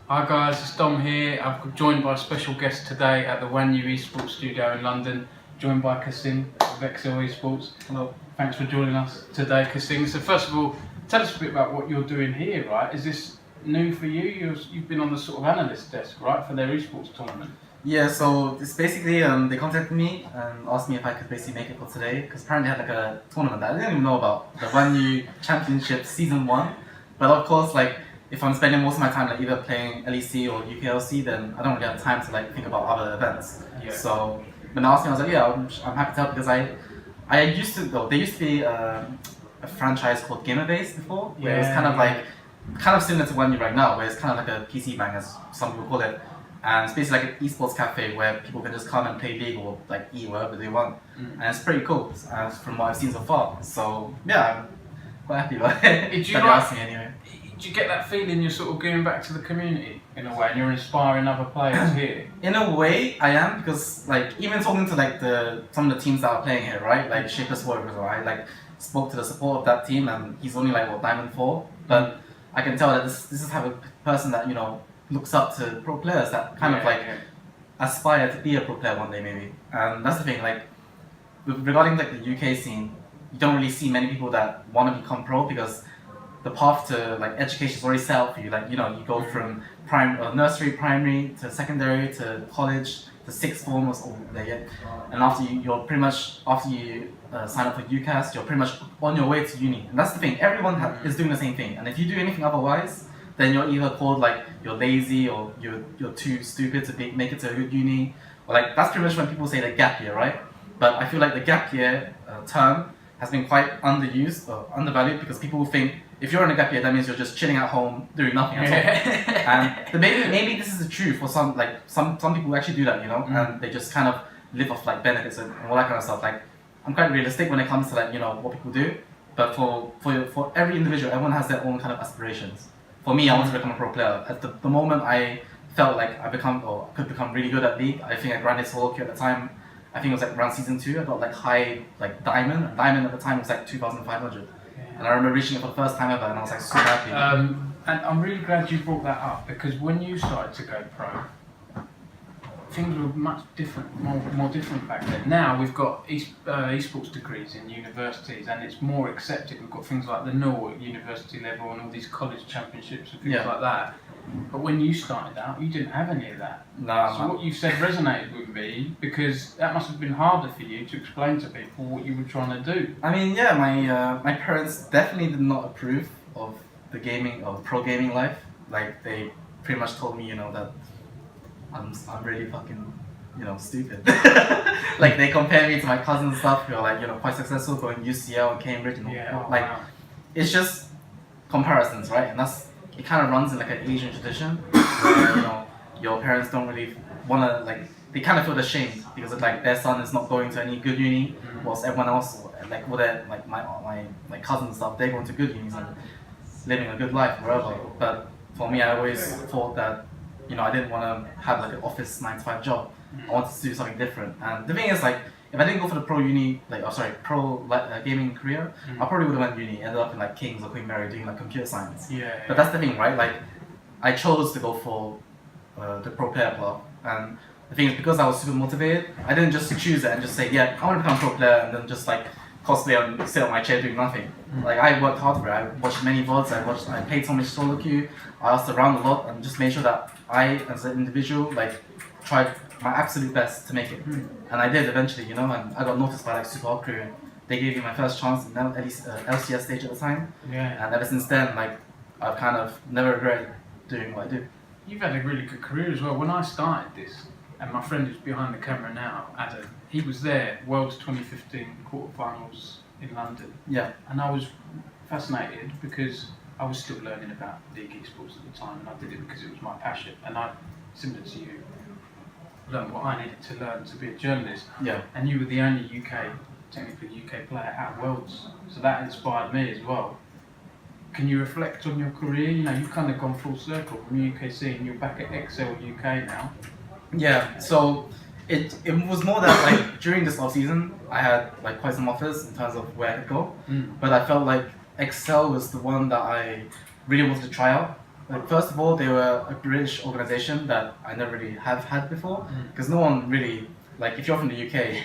Hi guys, it's Dom here. I've joined by a special guest today at the Wanyoo Esports Studio in London, joined by Kasing of Excel Esports. Hello. Thanks for joining us today, Kasing. So first of all, tell us a bit about what you're doing here, right? Is this new for you? You've been on the sort of analyst desk, right, for their esports tournament? Yeah, so it's basically they contacted me and asked me if I could basically make it for today because apparently they had like a tournament that I didn't even know about, the Wanyoo Championship Season 1. But of course, like if I'm spending most of my time like either playing LEC or UKLC, then I don't really have time to like think about other events. Yeah. So when they asked me, I was like, yeah, I'm happy to help because I used to go. There used to be a franchise called Gamerbase before, where it was kind of like similar to Wanyoo right now, where it's kind of like a PC bang as some people call it. And it's basically like an esports cafe where people can just come and play League or like eat wherever they want. And it's pretty cool from what I've seen so far. So yeah, I'm quite happy about it. Did you that they asked me anyway. Do you get that feeling you're sort of giving back to the community in a way and you're inspiring other players here? In a way, I am because like even talking to like some of the teams that are playing here, right? Like Shaper Sport, I like spoke to the support of that team and he's only like Diamond 4, but I can tell that this is type of person that looks up to pro players that kind of aspire to be a pro player one day maybe. And that's the thing, like regarding like the UK scene, you don't really see many people that want to become pro because the path to like education is already set out for you. Like you go from nursery, primary to secondary to college to sixth form or something there yet. And after you sign up for UCAS, you're pretty much on your way to uni. And that's the thing, everyone is doing the same thing. And if you do anything otherwise, then you're either called like you're lazy or you're too stupid to make it to a good uni, or like that's pretty much when people say the gap year, right? But I feel like the gap year term has been quite underused or undervalued because people will think if you're in a gap year, that means you're just chilling at home doing nothing at all. And maybe this is the truth for some people who actually do that, and they just kind of live off like benefits and all that kind of stuff. Like I'm quite realistic when it comes to like what people do, but for every individual, everyone has their own kind of aspirations. For me, I want to become a pro player. At the moment, I felt like I could become really good at League. I think I grinded solo queue at the time. I think it was like around season 2. I got like high like diamond. Diamond at the time was like 2,500, and I remember reaching it for the first time ever, and I was like super happy. And I'm really glad you brought that up because when you started to go pro, things were much different, more different back then. Now we've got esports degrees in universities and it's more accepted. We've got things like the NOR at university level and all these college championships and things like that. But when you started out, you didn't have any of that. So what you said resonated with me because that must have been harder for you to explain to people what you were trying to do. I mean, yeah, my parents definitely did not approve of the pro gaming life. Like they pretty much told me, that I'm really fucking, stupid. Like they compare me to my cousins and stuff who are like, quite successful, going UCL and Cambridge and it's just comparisons, right? And it kind of runs in like an Asian tradition where, your parents don't really want to they kind of feel ashamed because of, like their son is not going to any good uni, whilst everyone else, like all their my cousins and stuff, they're going to good unis and living a good life wherever. But for me, I always thought that I didn't want to have like an office 9-to-5 job. I wanted to do something different. And the thing is, like, if I didn't go for the pro gaming career, I probably would have went uni, ended up in like King's or Queen Mary doing like computer science. But that's the thing, right? Like, I chose to go for the pro player path. And the thing is, because I was super motivated, I didn't just choose it and just say, yeah, I want to become a pro player, and then just like cosplay and sit on my chair doing nothing. Like I worked hard for it. I watched many VODs. I played so much solo queue. I asked around a lot and just made sure that I, as an individual, like tried my absolute best to make it. And I did eventually, and I got noticed by like Super Hot Crew. They gave me my first chance in LCS stage at the time. And ever since then, like I've kind of never regretted doing what I do. You've had a really good career as well. When I started this, and my friend who's behind the camera now, Adam, he was there, World's 2015 quarterfinals in London. And I was fascinated because I was still learning about League Esports at the time, and I did it because it was my passion. And I, similar to you, learned what I needed to learn to be a journalist. And you were the only technically UK player at Worlds, so that inspired me as well. Can you reflect on your career? You've kind of gone full circle from UK scene. You're back at Excel UK now. Yeah, so it was more that like during this off season I had like quite some offers in terms of where I could go, but I felt like Excel was the one that I really wanted to try out like first of all, they were a British organization that I never really have had before, because no one really, like if you're from the UK,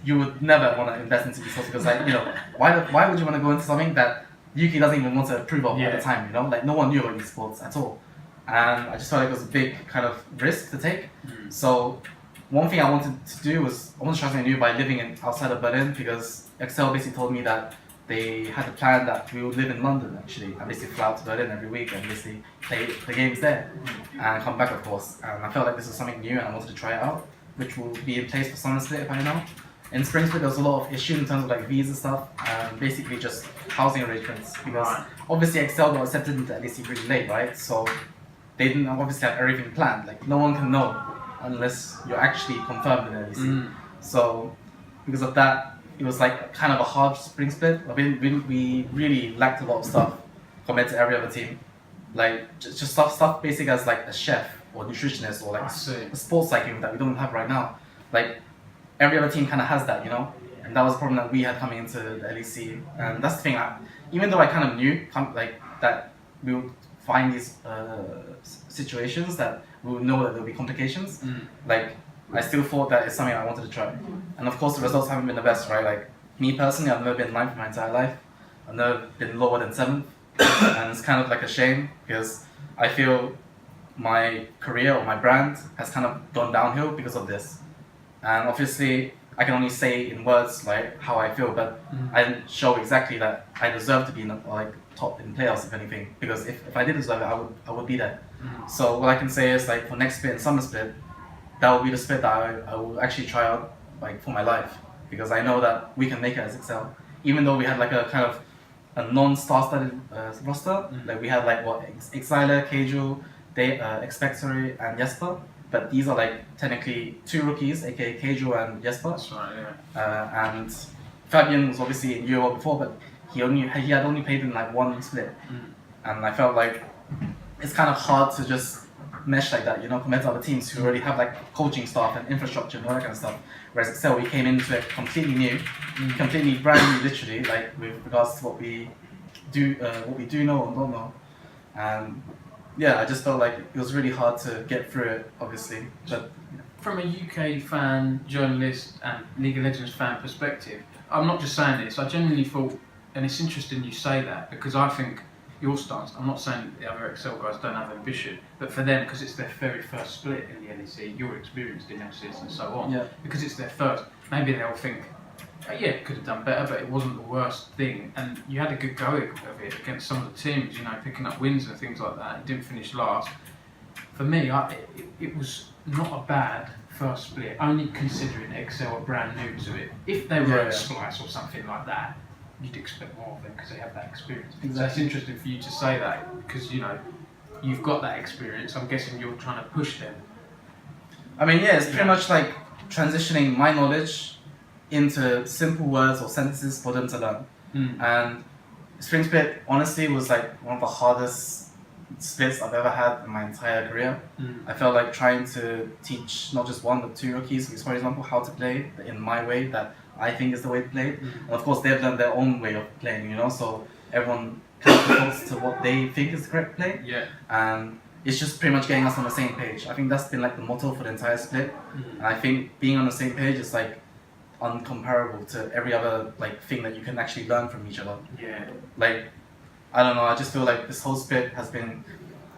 you would never want to invest into esports because like, you know, why would you want to go into something that the UK doesn't even want to approve of at the time, you know? Like no one knew about esports at all. And I just felt like it was a big kind of risk to take. So one thing I wanted to do was I wanted to try something new by living outside of Berlin, because Excel basically told me that they had a plan that we would live in London actually, and basically fly out to Berlin every week and basically play the games there and come back of course. And I felt like this was something new and I wanted to try it out, which will be in place for Summer Split if I know. In Spring Split there was a lot of issues in terms of like visa stuff and basically just housing arrangements, because obviously Excel got accepted into LEC really late, right? So they didn't obviously have everything planned. Like no one can know unless you're actually confirmed in LEC. So because of that, it was like kind of a hard Spring Split. I mean, we really lacked a lot of stuff compared to every other team. Like just stuff basic as like a chef or nutritionist or like a sports cycling that we don't have right now. Like every other team kind of has that, you know. And that was a problem that we had coming into the LEC. And that's the thing. Even though I kind of knew like that we would find these situations that we would know that there would be complications. Like I still thought that it's something I wanted to try. And of course the results haven't been the best, right? Like me personally, I've never been 9th my entire life. I've never been lower than 7th. And it's kind of like a shame because I feel my career or my brand has kind of gone downhill because of this. And obviously I can only say in words like how I feel, but I didn't show exactly that I deserve to be in like top in playoffs if anything, because if I did deserve it, I would be there. So what I can say is like for next split and Summer Split, that will be the split that I will actually try out like for my life, because I know that we can make it as Excel. Even though we had like a kind of a non-star-studded roster, like we had like what Exiler, Keijo, Expectory, and Jesper. But these are like technically 2 rookies, aka Keijo and Jesper. That's right, yeah. And Fabian was obviously in Euro before, but he had only played in like 1 split, and I felt like it's kind of hard to just mesh like that, you know, compared to other teams who already have like coaching staff and infrastructure and all that kind of stuff. Whereas Excel, we came into it completely new, completely brand new, literally, like with regards to what we do know and don't know. And yeah, I just felt like it was really hard to get through it, obviously. But from a UK fan, journalist, and League of Legends fan perspective, I'm not just saying this. I genuinely thought, and it's interesting you say that, because I think your stance, I'm not saying the other Excel guys don't have ambition, but for them, because it's their very first split in the LEC, you're experienced in LCS and so on, because it's their first, maybe they'll think, oh, yeah, could have done better, but it wasn't the worst thing, and you had a good go of it against some of the teams, you know, picking up wins and things like that. You didn't finish last. For me, it was not a bad first split, only considering Excel are brand new to it. If they were at Splice or something like that, you'd expect more of them because they have that experience. So it's interesting for you to say that, because you know you've got that experience. I'm guessing you're trying to push them. I mean, yeah, it's pretty much like transitioning my knowledge into simple words or sentences for them to learn. And Spring Split honestly was like one of the hardest splits I've ever had in my entire career. I felt like trying to teach not just 1 but 2 rookies, for example, how to play in my way that I think is the way to play. And of course they've learned their own way of playing, you know, so everyone kind of defaults to what they think is the correct play. And it's just pretty much getting us on the same page. I think that's been like the motto for the entire split. And I think being on the same page is like uncomparable to every other like thing that you can actually learn from each other. Like, I don't know, I just feel like this whole split has been,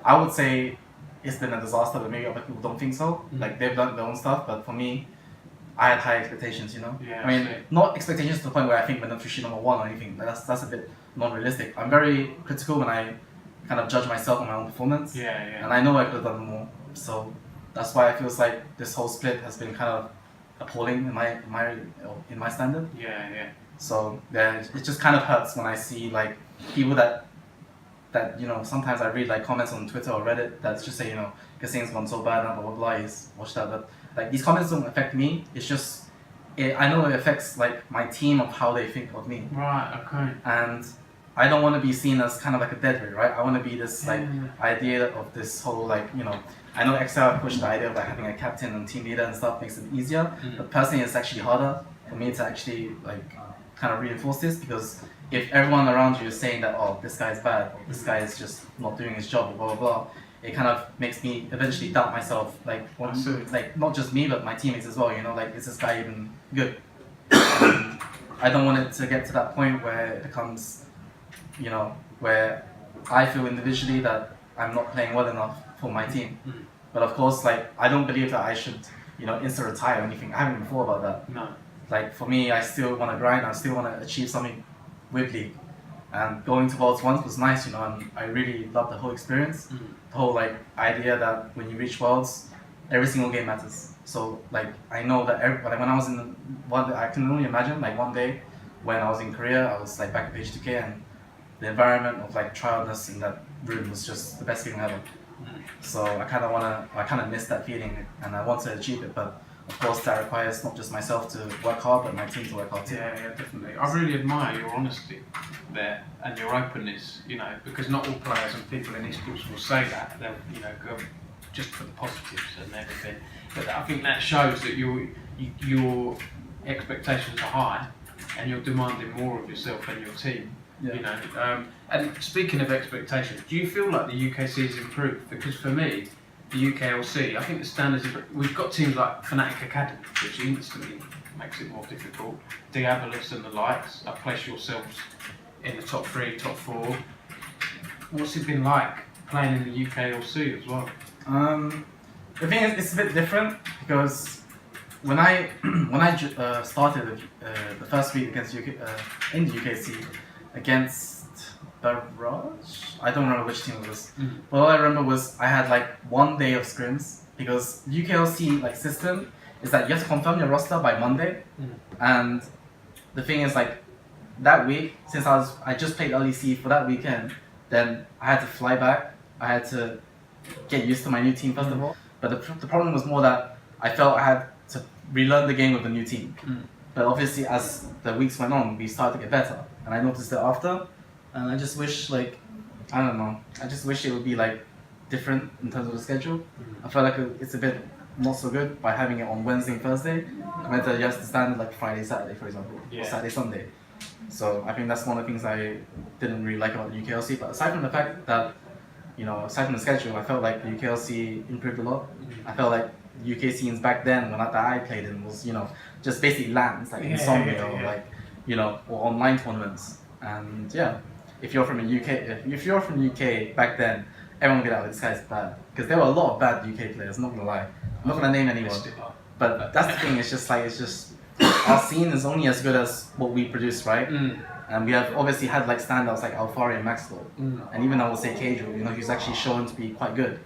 I would say it's been a disaster, but maybe other people don't think so. Like they've learned their own stuff, but for me, I had high expectations, you know? I mean, not expectations to the point where I think we're not Fushi number 1 or anything. That's a bit non-realistic. I'm very critical when I kind of judge myself on my own performance. And I know I could have done more. So that's why it feels like this whole split has been kind of appalling in my standard. So yeah, it just kind of hurts when I see like people that you know, sometimes I read like comments on Twitter or Reddit that's just say, you know, Kasing's gone so bad, blah blah blah, watch that, but like these comments don't affect me. It's just I know it affects like my team of how they think of me. And I don't want to be seen as kind of like a deadweight, right? I want to be this like idea of this whole like, you know, I know Excel have pushed the idea of like having a captain and team leader and stuff makes it easier, but personally it's actually harder for me to actually like kind of reinforce this, because if everyone around you is saying that, oh, this guy's bad, or this guy is just not doing his job, or blah blah blah, it kind of makes me eventually doubt myself. Like, like not just me, but my teammates as well. You know, like, is this guy even good? I don't want it to get to that point where it becomes, you know, where I feel individually that I'm not playing well enough for my team. But of course, like, I don't believe that I should, you know, insta-retire or anything. I haven't even thought about that. No. Like, for me, I still want to grind. I still want to achieve something with League. And going to Worlds once was nice, you know, and I really loved the whole experience. The whole, like, idea that when you reach Worlds, every single game matters. So, like, I know that like, when I was in I can only imagine, like, one day when I was in Korea, I was, like, back at H2K, and the environment of, like, trialness in that room was just the best feeling ever. So I kind of miss that feeling, and I want to achieve it, but of course that requires not just myself to work hard, but my team to work hard too. Yeah, definitely. I really admire your honesty there and your openness, you know, because not all players and people in esports will say that. They'll, you know, go just for the positives and everything. But I think that shows that your expectations are high and you're demanding more of yourself and your team. Yeah. You know, and speaking of expectations, do you feel like the UKC has improved? Because for me, the UKLC, I think the standards we've got teams like Fnatic Academy, which instantly makes it more difficult. Diabolus and the likes. I place yourselves in the top 3, top 4. What's it been like playing in the UKLC as well? The thing is, it's a bit different because when I started the first week against in the UKC against Barrage, I don't remember which team it was. But all I remember was I had like 1 day of scrims because UKLC like system is that you have to confirm your roster by Monday, and the thing is like that week, since I just played LEC for that weekend, then I had to fly back. I had to get used to my new team first of all. But the problem was more that I felt I had to relearn the game with the new team. But obviously as the weeks went on, we started to get better, and I noticed it after. And I just wish, like, I don't know, I just wish it would be like different in terms of the schedule. I feel like it's a bit not so good by having it on Wednesday and Thursday compared to just the standard like Friday, Saturday, for example, or Saturday, Sunday. So I think that's one of the things I didn't really like about the UKLC. But aside from the fact that, you know, aside from the schedule, I felt like the UKLC improved a lot. I felt like the UK scenes back then, when I played in, was, you know, just basically LANs, like Insomnia, or like, you know, or online tournaments. And yeah, if you're from the UK back then, everyone would be like, this guy's bad. Because there were a lot of bad UK players, I'm not gonna lie. I'm not gonna name anyone. But that's the thing, it's just our scene is only as good as what we produce, right? And we have obviously had like standouts like Alfari and Maxwell. And even I would say Cajun, you know, he's actually shown to be quite good.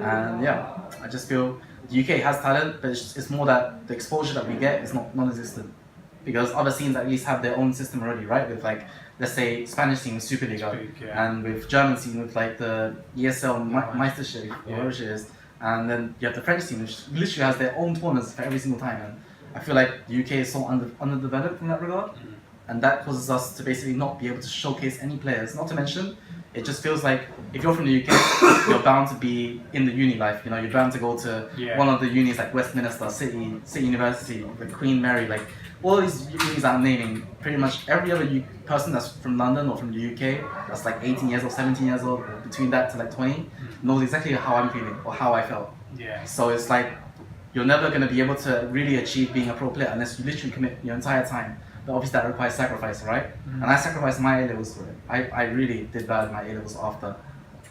And yeah, I just feel the UK has talent, but it's more that the exposure that we get is non-existent. Because other scenes at least have their own system already, right? With like, let's say Spanish scene with Superliga, and with German scene with like the ESL Meisterschaft, or whatever it is, and then you have the French scene, which literally has their own tournaments for every single time. And I feel like the UK is so underdeveloped in that regard, and that causes us to basically not be able to showcase any players. Not to mention, it just feels like if you're from the UK, you're bound to be in the uni life. You know, you're bound to go to one of the unis like Westminster, City University, the Queen Mary, like. All these unis I'm naming, pretty much every other person that's from London or from the UK, that's like 18 years old, 17 years old, between that to like 20, knows exactly how I'm feeling or how I felt. So it's like, you're never going to be able to really achieve being a pro player unless you literally commit your entire time. But obviously that requires sacrifice, right? And I sacrificed my A-levels for it. I really did bad in my A-levels after.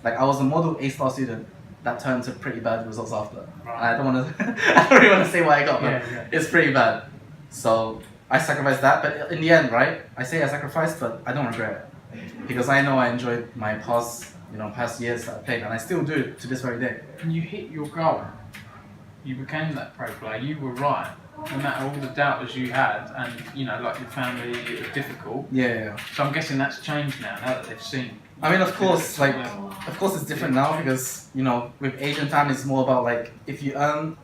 Like, I was a model A-star student that turned to pretty bad results after. And I don't really want to say what I got, but it's pretty bad. So I sacrificed that, but in the end, right? I say I sacrificed, but I don't regret it because I know I enjoyed my past years that I played, and I still do to this very day. And you hit your goal. You became that pro player. You were right, no matter all the doubters you had, and you know, like your family, it was difficult. So I'm guessing that's changed now that they've seen. I mean, of course, it's different now because, you know, with Asian families, it's more about like if you earn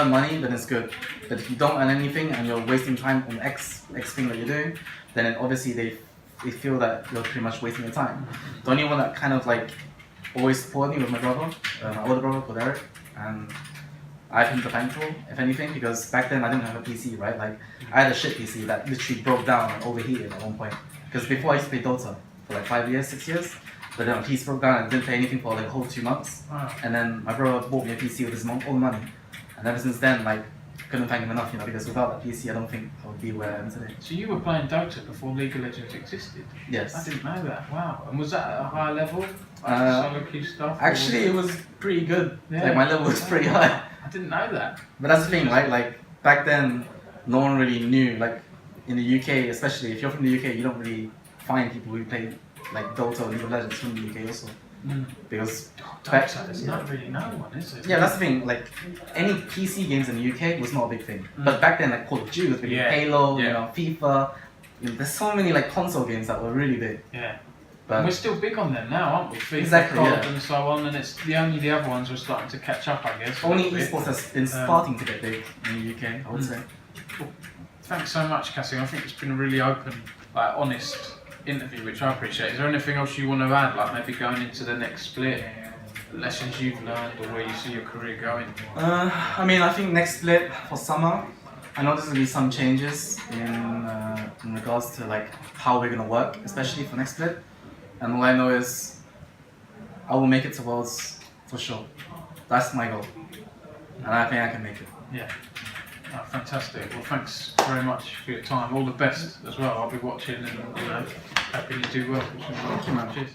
money, then it's good. But if you don't earn anything and you're wasting time on X thing that you're doing, then obviously they feel that you're pretty much wasting your time. The only one that kind of like always supported me was my brother, my older brother called Eric, and I have him to thank for, if anything, because back then I didn't have a PC, right? Like, I had a shit PC that literally broke down and overheated at one point. Because before I used to play Dota for like 5 years, 6 years, but then my PC broke down and didn't play anything for like a whole 2 months. Wow. And then my brother bought me a PC with his own money, and ever since then, like, couldn't thank him enough, you know, because without that PC, I don't think I would be where I am today. So you were playing Dota before League of Legends existed? Yes. I didn't know that. Wow. And was that at a higher level? Like solo queue stuff? Actually, it was pretty good. Yeah. Like, my level was pretty high. I didn't know that. But that's the thing, right? Like, back then, no one really knew. Like, in the UK, especially, if you're from the UK, you don't really find people who play like Dota or League of Legends from the UK also. Because Dota, there's not really no one, is it? yeah, that's the thing. Like, any PC games in the UK was not a big thing. But back then, like Call of Duty was big, Halo, you know, FIFA. You know, there's so many like console games that were really big. Yeah. But and we're still big on them now, aren't we? FIFA, exactly, COD and so on, and it's the other ones are starting to catch up, I guess. Only esports has been starting to get big in the UK, I would say. Cool. Thanks so much, Kasing. I think it's been a really open, like, honest interview, which I appreciate. Is there anything else you want to add, like maybe going into the next split, lessons you've learned, or where you see your career going? I mean, I think next split for summer, I know there's gonna be some changes in regards to like how we're gonna work, especially for next split. And all I know is I will make it to Worlds for sure. That's my goal, and I think I can make it. Yeah. Oh, fantastic. Well, thanks very much for your time. All the best as well. I'll be watching and, you know, happy you do well. Thank you, man. Cheers.